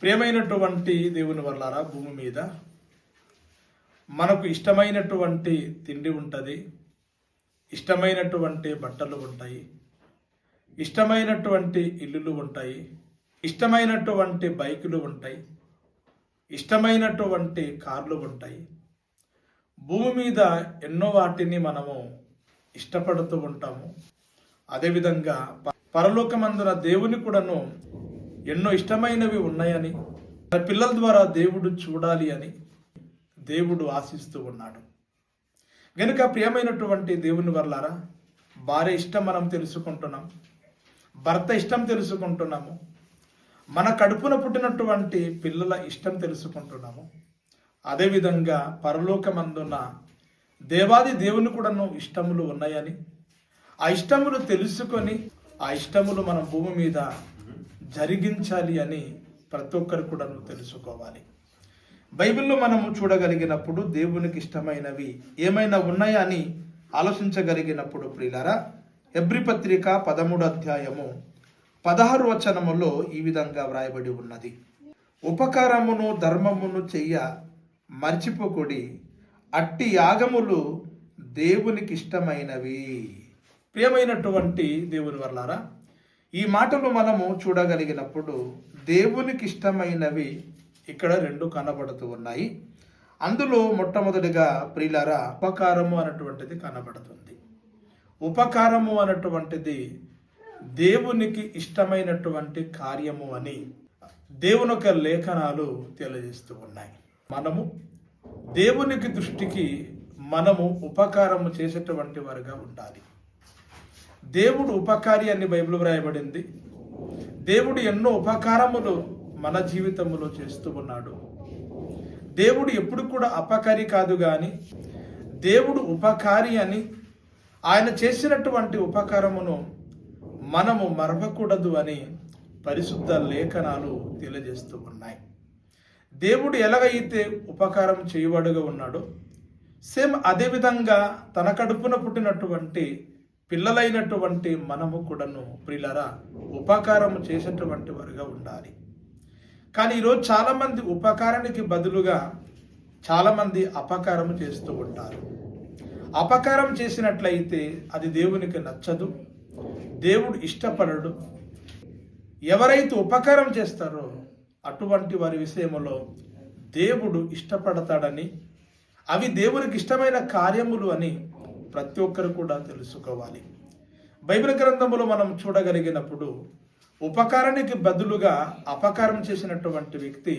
ప్రియమైనటువంటి దేవుని వల్లారా, భూమి మీద మనకు ఇష్టమైనటువంటి తిండి ఉంటుంది, ఇష్టమైనటువంటి బట్టలు ఉంటాయి, ఇష్టమైనటువంటి ఇల్లులు ఉంటాయి, ఇష్టమైనటువంటి బైకులు ఉంటాయి, ఇష్టమైనటువంటి కార్లు ఉంటాయి. భూమి మీద ఎన్నో వాటిని మనము ఇష్టపడుతూ ఉంటాము. అదేవిధంగా పరలోకమందున దేవుని కూడాను ఎన్నో ఇష్టమైనవి ఉన్నాయని, తన పిల్లల ద్వారా దేవుడు చూడాలి అని దేవుడు ఆశిస్తూ ఉన్నాడు. గనుక ప్రియమైనటువంటి దేవుని వల్లారా, భార్య ఇష్టం మనం తెలుసుకుంటున్నాం, భర్త ఇష్టం తెలుసుకుంటున్నాము, మన కడుపున పుట్టినటువంటి పిల్లల ఇష్టం తెలుసుకుంటున్నాము. అదేవిధంగా పరలోకమందున్న దేవాది దేవుని కూడాను ఇష్టములు ఉన్నాయని, ఆ ఇష్టములు తెలుసుకొని ఆ ఇష్టములు మనం భూమి మీద జరిగించాలి అని ప్రతి ఒక్కరు కూడా తెలుసుకోవాలి. బైబిల్లో మనము చూడగలిగినప్పుడు దేవునికి ఇష్టమైనవి ఏమైనా ఉన్నాయా అని ఆలోచించగలిగినప్పుడు ప్రియులారా, హెబ్రీ పత్రిక 13వ అధ్యాయము 16వ వచనములో ఈ విధంగా వ్రాయబడి ఉన్నది. ఉపకారమును ధర్మమును చెయ్య మర్చిపోకుడి, అట్టి యాగములు దేవునికి ఇష్టమైనవి. ప్రియమైనటువంటి దేవుని వల్లారా, ఈ మాటలు మనము చూడగలిగినప్పుడు దేవునికి ఇష్టమైనవి ఇక్కడ రెండు కనబడుతూ ఉన్నాయి. అందులో మొట్టమొదటిగా ప్రియులారా, ఉపకారము అన్నటువంటిది కనబడుతుంది. ఉపకారము అన్నటువంటిది దేవునికి ఇష్టమైనటువంటి కార్యము అని దేవుని యొక్క లేఖనాలు తెలియజేస్తూ ఉన్నాయి. మనము దేవునికి దృష్టికి మనము ఉపకారము చేసేటువంటి వారుగా ఉండాలి. దేవుడు ఉపకారి అని బైబిల్ వ్రాయబడింది. దేవుడు ఎన్నో ఉపకారములు మన జీవితంలో చేస్తూ ఉన్నాడు. దేవుడు ఎప్పుడు కూడా అపకారి కాదు, కానీ దేవుడు ఉపకారి అని ఆయన చేసినటువంటి ఉపకారమును మనము మరవకూడదు అని పరిశుద్ధ లేఖనాలు తెలియజేస్తూ ఉన్నాయి. దేవుడు ఎలాగైతే ఉపకారం చేయవాడుగా ఉన్నాడో, సేమ్ అదేవిధంగా తన కడుపున పుట్టినటువంటి పిల్లలైనటువంటి మనము కూడాను ప్రియులారా ఉపకారము చేసేటువంటి వారుగా ఉండాలి. కానీ ఈరోజు చాలామంది ఉపకారానికి బదులుగా చాలామంది అపకారము చేస్తూ ఉంటారు. అపకారం చేసినట్లయితే అది దేవునికి నచ్చదు, దేవుడు ఇష్టపడడు. ఎవరైతే ఉపకారం చేస్తారో అటువంటి వారి విషయంలో దేవుడు ఇష్టపడతాడని, అవి దేవునికి ఇష్టమైన కార్యములు అని ప్రతి ఒక్కరు కూడా తెలుసుకోవాలి. బైబిల్ గ్రంథములో మనం చూడగలిగినప్పుడు ఉపకారానికి బదులుగా అపకారం చేసినటువంటి వ్యక్తి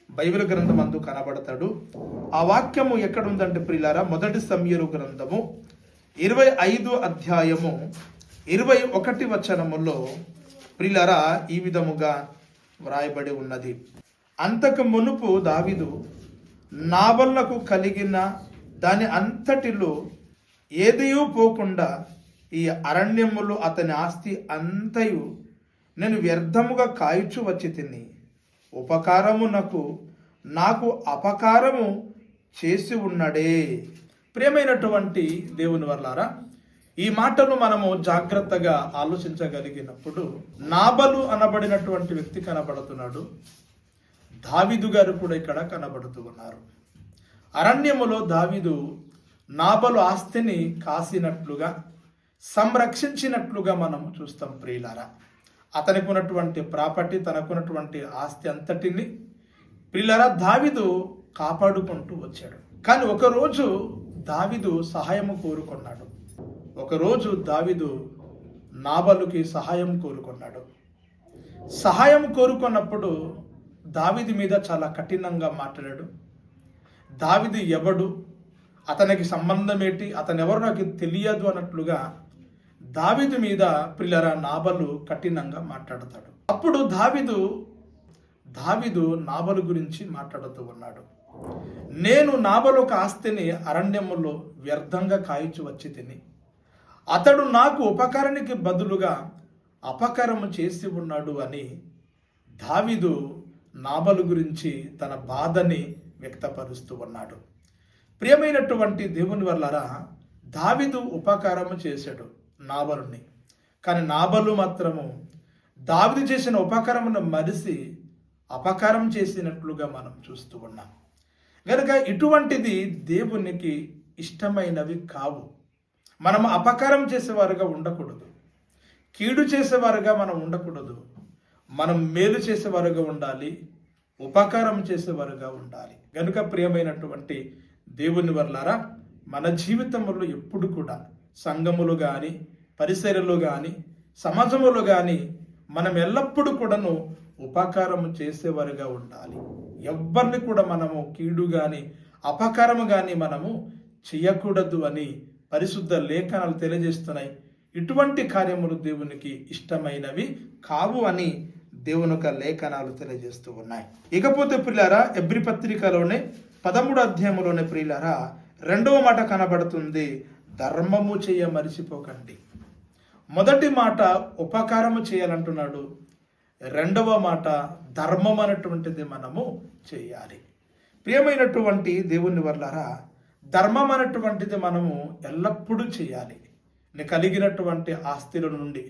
బైబిల్ గ్రంథమందు కనబడతాడు. ఆ వాక్యము ఎక్కడుందంటే ప్రియులారా, 1 సమూయేలు గ్రంథము 25వ అధ్యాయము 21వ వచనములో ప్రియులారా ఈ విధముగా వ్రాయబడి ఉన్నది. అంతకు మునుపు దావీదు నాబోలునకు కలిగిన దాని అంతటిలో ఏదియూ పోకుండా ఈ అరణ్యములు అతని ఆస్తి అంతయు నేను వ్యర్థముగా కాయుచు వచ్చి తిని, ఉపకారమునకు నాకు అపకారము చేసి ఉన్నడే. ప్రియమైనటువంటి దేవుని వల్లారా, ఈ మాటను మనము జాగ్రత్తగా ఆలోచించగలిగినప్పుడు నాబలు అనబడినటువంటి వ్యక్తి కనబడుతున్నాడు, దావీదు గారు కూడా ఇక్కడ కనబడుతూ ఉన్నారు. అరణ్యములో దావీదు నాబలు ఆస్తిని కాసినట్లుగా సంరక్షించినట్లుగా మనం చూస్తాం ప్రియులారా. అతనికి ఉన్నటువంటి ప్రాపర్టీ, తనకున్నటువంటి ఆస్తి అంతటిని ప్రియులారా దావీదు కాపాడుకుంటూ వచ్చాడు. కానీ ఒకరోజు దావీదు సహాయము కోరుకున్నాడు. ఒకరోజు దావీదు నాబలుకి సహాయం కోరుకున్నాడు. సహాయం కోరుకున్నప్పుడు దావీదు మీద చాలా కఠినంగా మాట్లాడాడు. దావీదు ఎవడు, అతనికి సంబంధం ఏంటి, అతను ఎవరు నాకు తెలియదు అన్నట్లుగా దావీదు మీద ప్రియులారా నాబలు కఠినంగా మాట్లాడతాడు. అప్పుడు దావీదు నాబలు గురించి మాట్లాడుతూ ఉన్నాడు. నేను నాబలు ఒక ఆస్తిని అరణ్యములో వ్యర్థంగా కాయిచి వచ్చి తిని, అతడు నాకు ఉపకారానికి బదులుగా అపకారము చేసి ఉన్నాడు అని దావీదు నాబలు గురించి తన బాధని వ్యక్తపరుస్తూ ఉన్నాడు. ప్రియమైనటువంటి దేవుని వల్లారా, దావీదు ఉపకారము చేశాడు నాబలుని. కానీ నాబలు మాత్రము దావీదు చేసిన ఉపకారమును మరిసి అపకారం చేసినట్లుగా మనం చూస్తూ ఉన్నాం. కనుక ఇటువంటిది దేవునికి ఇష్టమైనవి కావు. మనం అపకారం చేసేవారుగా ఉండకూడదు, కీడు చేసేవారుగా మనం ఉండకూడదు. మనం మేలు చేసేవారుగా ఉండాలి, ఉపకారం చేసేవారుగా ఉండాలి. కనుక ప్రియమైనటువంటి దేవుని వర్లారా, మన జీవితంలో ఎప్పుడు కూడా సంఘములు కానీ, పరిసరలు కానీ, సమాజములు కానీ మనం ఎల్లప్పుడూ కూడాను ఉపకారం చేసేవారుగా ఉండాలి. ఎవ్వరిని కూడా మనము కీడు కానీ అపకారము కానీ మనము చేయకూడదు అని పరిశుద్ధ లేఖనాలు తెలియజేస్తున్నాయి. ఇటువంటి కార్యములు దేవునికి ఇష్టమైనవి కావు అని దేవుని యొక్క లేఖనాలు తెలియజేస్తూ ఉన్నాయి. ఇకపోతే ప్రియులారా, ఎబ్రి పత్రికలోనే 13వ అధ్యాయంలోనే ప్రియులారా 2వ మాట కనబడుతుంది, ధర్మము చేయ మరిచిపోకండి. మొదటి మాట ఉపకారము చేయాలంటున్నాడు, 2వ మాట ధర్మం అనేటువంటిది మనము చేయాలి. ప్రియమైనటువంటి దేవుని వర్లారా, ధర్మం అనేటువంటిది మనము ఎల్లప్పుడూ చేయాలి. నీకు కలిగినటువంటి ఆస్తుల నుండి,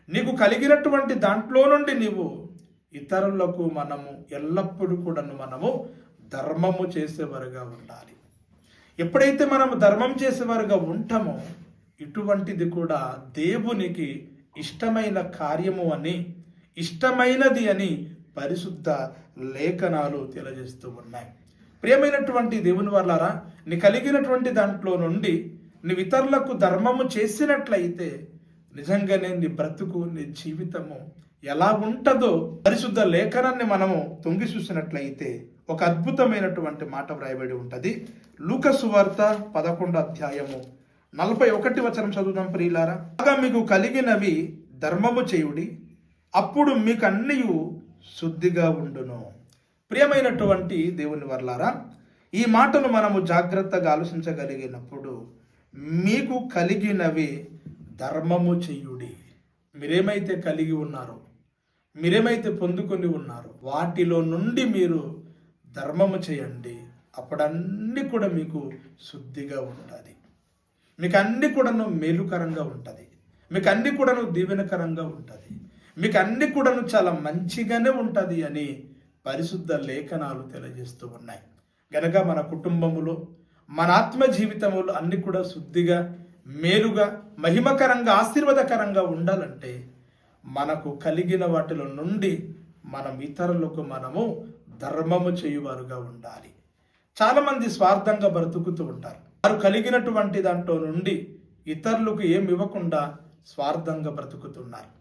నీకు కలిగినటువంటి దాంట్లో నుండి నీవు ఇతరులకు మనము ఎల్లప్పుడూ కూడా మనము ధర్మము చేసేవారుగా ఉండాలి. ఎప్పుడైతే మనము ధర్మం చేసేవారుగా ఉంటామో ఇటువంటిది కూడా దేవునికి ఇష్టమైన కార్యము అని, ఇష్టమైనది అని పరిశుద్ధ లేఖనాలు తెలియజేస్తూ ఉన్నాయి. ప్రియమైనటువంటి దేవుని వాళ్ళారా, నీ కలిగినటువంటి దాంట్లో నుండి నువ్వు ఇతరులకు ధర్మము చేసినట్లయితే నిజంగానే నీ బ్రతుకు, నీ జీవితము ఎలా ఉంటుందో పరిశుద్ధ లేఖనాన్ని మనము తొంగి చూసినట్లయితే ఒక అద్భుతమైనటువంటి మాట వ్రాయబడి ఉంటుంది. లూకా సువార్త 11వ అధ్యాయము 41వ వచనం చదువుదాం ప్రియులారా. బాగా మీకు కలిగినవి ధర్మము చేయుడి, అప్పుడు మీకు అన్నీ శుద్ధిగా ఉండును. ప్రియమైనటువంటి దేవుని వర్లారా, ఈ మాటను మనము జాగ్రత్తగా ఆలోచించగలిగినప్పుడు మీకు కలిగినవి ధర్మము చేయుడి. మీరేమైతే కలిగి ఉన్నారో, మీరేమైతే పొందుకొని ఉన్నారో వాటిలో నుండి మీరు ధర్మము చేయండి. అప్పుడన్నీ కూడా మీకు శుద్ధిగా ఉంటుంది, మీకు అన్ని కూడాను మేలుకరంగా ఉంటుంది, మీకు అన్ని కూడాను దీవెనకరంగా ఉంటుంది, మీకు అన్ని కూడాను చాలా మంచిగానే ఉంటుంది అని పరిశుద్ధ లేఖనాలు తెలియజేస్తూ ఉన్నాయి. గనక మన కుటుంబములో, మన ఆత్మ జీవితములో అన్ని కూడా శుద్ధిగా, మేలుగా, మహిమకరంగా, ఆశీర్వాదకరంగా ఉండాలంటే మనకు కలిగిన వాటిలో నుండి మనం ఇతరులకు మనము ధర్మము చేయువారుగా ఉండాలి. చాలామంది స్వార్థంగా బ్రతుకుతూ ఉంటారు. వారు కలిగినటువంటి దాంట్లో నుండి ఇతరులకు ఏమి ఇవ్వకుండా స్వార్థంగా బ్రతుకుతున్నారు.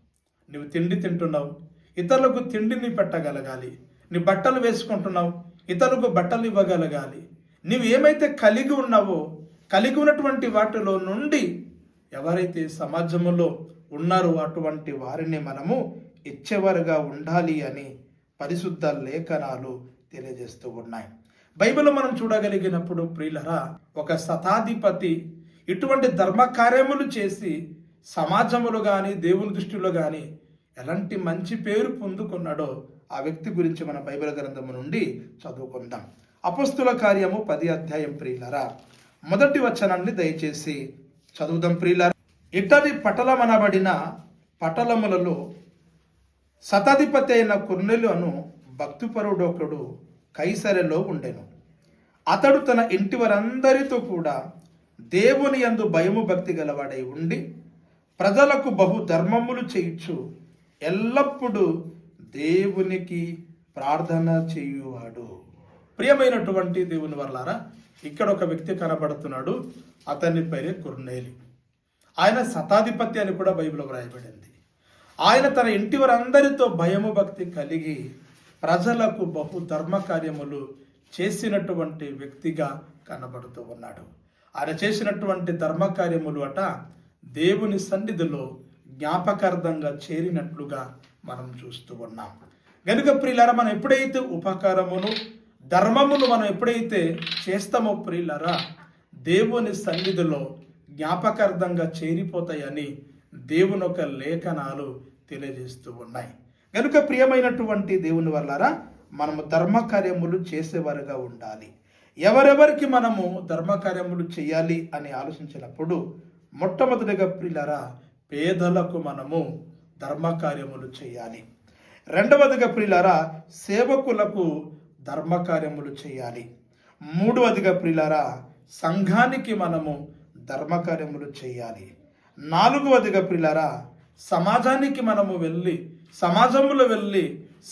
నువ్వు తిండి తింటున్నావు, ఇతరులకు తిండిని పెట్టగలగాలి. నీ బట్టలు వేసుకుంటున్నావు, ఇతరులకు బట్టలు ఇవ్వగలగాలి. నీవు ఏమైతే కలిగి ఉన్నావో, కలిగి ఉన్నటువంటి వాటిలో నుండి ఎవరైతే సమాజంలో ఉన్నారో అటువంటి వారిని మనము ఇచ్చేవారుగా ఉండాలి అని పరిశుద్ధ లేఖనాలు తెలియజేస్తూ ఉన్నాయి. బైబిల్ మనం చూడగలిగినప్పుడు ప్రియులరా, ఒక శతాధిపతి ఇటువంటి ధర్మకార్యములు చేసి సమాజములో కానీ, దేవుని దృష్టిలో కానీ ఎలాంటి మంచి పేరు పొందుకున్నాడో ఆ వ్యక్తి గురించి మన బైబిల్ గ్రంథము నుండి చదువుకుందాం. అపొస్తలుల కార్యము 10వ అధ్యాయం ప్రియులరా, మొదటి వచనాన్ని దయచేసి చదువుదాం ప్రియులరా. ఇటలి పటలమనబడిన పటలములలో శతాధిపతి అయిన కొర్నేలు అను భక్తిపరుడొకడు కైసరలో ఉండెను. అతడు తన ఇంటి వారందరితో కూడా దేవుని యందు భయము భక్తి గలవాడై ఉండి ప్రజలకు బహు ధర్మములు చేయుచు ఎల్లప్పుడూ దేవునికి ప్రార్థన చేయువాడు. ప్రియమైనటువంటి దేవుని వర్లారా, ఇక్కడ ఒక వ్యక్తి కనబడుతున్నాడు. అతని పేరే కొర్నేలి. ఆయన శతాధిపతి అని కూడా బైబిల్లో వ్రాయబడింది. ఆయన తన ఇంటి వారందరితో భయము భక్తి కలిగి ప్రజలకు బహు ధర్మ కార్యములు చేసినటువంటి వ్యక్తిగా కనబడుతూ ఉన్నాడు. ఆయన చేసినటువంటి ధర్మ కార్యములు దేవుని సన్నిధిలో జ్ఞాపకార్థంగా చేరినట్లుగా మనం చూస్తూ ఉన్నాం. గనుక ప్రియులారా, మనం ఎప్పుడైతే ఉపకారమును, ధర్మమును మనం ఎప్పుడైతే చేస్తామో ప్రియులారా, దేవుని సన్నిధిలో జ్ఞాపకార్థంగా చేరిపోతాయని దేవుని యొక్క లేఖనాలు తెలియజేస్తూ ఉన్నాయి. కనుక ప్రియమైనటువంటి దేవుని వల్లారా, మనము ధర్మకార్యములు చేసేవారుగా ఉండాలి. ఎవరెవరికి మనము ధర్మకార్యములు చేయాలి అని ఆలోచించినప్పుడు మొట్టమొదటిగా ప్రియులారా, పేదలకు మనము ధర్మకార్యములు చేయాలి. రెండవదిగా ప్రియులారా, సేవకులకు ధర్మకార్యములు చేయాలి. మూడవదిగా ప్రియులారా, సంఘానికి మనము ధర్మకార్యములు చేయాలి. నాలుగవదిగా ప్రియులారా, సమాజానికి మనము వెళ్ళి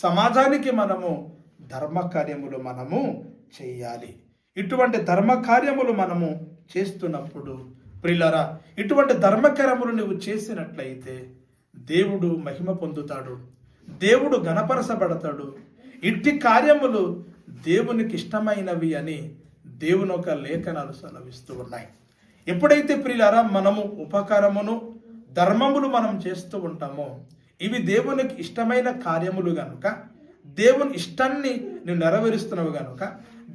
సమాజానికి మనము ధర్మకార్యములు మనము చేయాలి. ఇటువంటి ధర్మకార్యములు మనము చేస్తున్నప్పుడు ప్రియులారా, ఇటువంటి ధర్మకార్యములు నువ్వు చేసినట్లయితే దేవుడు మహిమ పొందుతాడు, దేవుడు గణపరచబడతాడు. ఇట్టి కార్యములు దేవునికి ఇష్టమైనవి అని దేవుని ఒక లేఖనాలు సెలవిస్తూ ఉన్నాయి. ఎప్పుడైతే ప్రియులారా మనము ఉపకారమును ధర్మములు మనం చేస్తూ ఉంటామో, ఇవి దేవునికి ఇష్టమైన కార్యములు గనుక, దేవుని ఇష్టాన్ని నువ్వు నెరవేరుస్తున్నావు గనుక,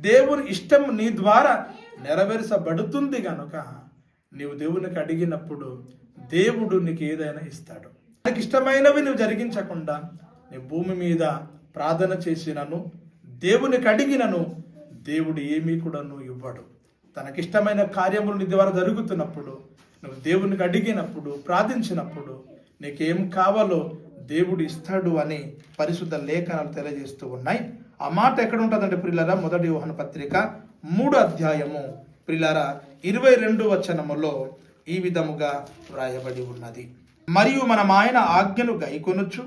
దేవుని ఇష్టం నీ ద్వారా నెరవేర్చబడుతుంది గనుక, నీవు దేవునికి అడిగినప్పుడు దేవుడు నీకు ఏదైనా ఇస్తాడు. నీకు ఇష్టమైనవి నువ్వు జరిగించకుండా నీ భూమి మీద ప్రార్థన చేసినను, దేవునికి అడిగినను, దేవుడు ఏమీ కూడా నువ్వు ఇవ్వడు. తనకిష్టమైన కార్యములు నీ ద్వారా జరుగుతున్నప్పుడు, నువ్వు దేవునికి అడిగినప్పుడు, ప్రార్థించినప్పుడు నీకేం కావాలో దేవుడు ఇస్తాడు అని పరిశుద్ధ లేఖనాలు తెలియజేస్తూ ఉన్నాయి. ఆ మాట ఎక్కడ ఉంటుందంటే ప్రియులారా, 1 యోహాను పత్రిక 3వ అధ్యాయము ప్రియులారా 22వ వచనములో ఈ విధముగా వ్రాయబడి ఉన్నది. మరియు మనం ఆయన ఆజ్ఞను గైకొనుచు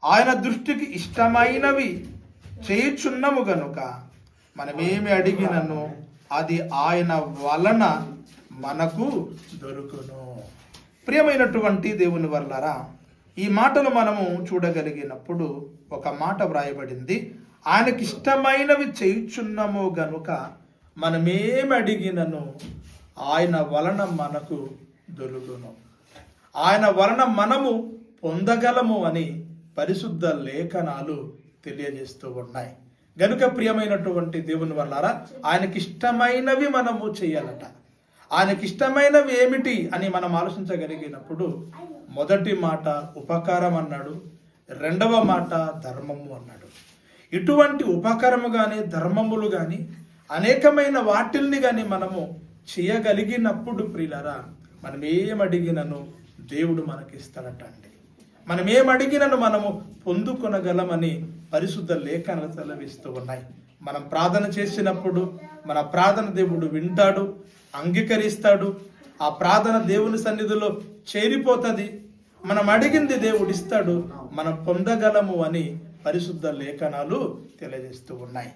ఆయన దృష్టికి ఇష్టమైనవి చేయుచున్నము గనుక మనమేమి అడిగినను అది ఆయన వలన మనకు దొరుకును. ప్రియమైనటువంటి దేవుని వర్లారా, ఈ మాటలు మనము చూడగలిగినప్పుడు ఒక మాట వ్రాయబడింది, ఆయనకి ఇష్టమైనవి చేయుచున్నాము గనుక మనమేమి అడిగినను ఆయన వలన మనకు దొరుకును, ఆయన వలన మనము పొందగలము అని పరిశుద్ధ లేఖనాలు తెలియజేస్తూ ఉన్నాయి. గనుక ప్రియమైనటువంటి దేవుని వల్లారా, ఆయనకి ఇష్టమైనవి మనము చేయాలట. ఆయనకి ఇష్టమైనవి ఏమిటి అని మనం ఆలోచించగలిగినప్పుడు మొదటి మాట ఉపకారం అన్నాడు, రెండవ మాట ధర్మము అన్నాడు. ఇటువంటి ఉపకారము కానీ ధర్మములు కానీ అనేకమైన వాటిల్ని కానీ మనము చేయగలిగినప్పుడు ప్రియులారా, మనం ఏమడిగినను దేవుడు మనకి ఇస్తాడట అండి. మనం ఏమడిగినను మనము పొందుకొనగలమని పరిశుద్ధ లేఖనాలు సెలవిస్తూ ఉన్నాయి. మనం ప్రార్థన చేసినప్పుడు మన ప్రార్థన దేవుడు వింటాడు, అంగీకరిస్తాడు. ఆ ప్రార్థన దేవుని సన్నిధిలో చేరిపోతుంది. మనం అడిగింది దేవుడు ఇస్తాడు, మనం పొందగలము అని పరిశుద్ధ లేఖనాలు తెలియజేస్తూ ఉన్నాయి.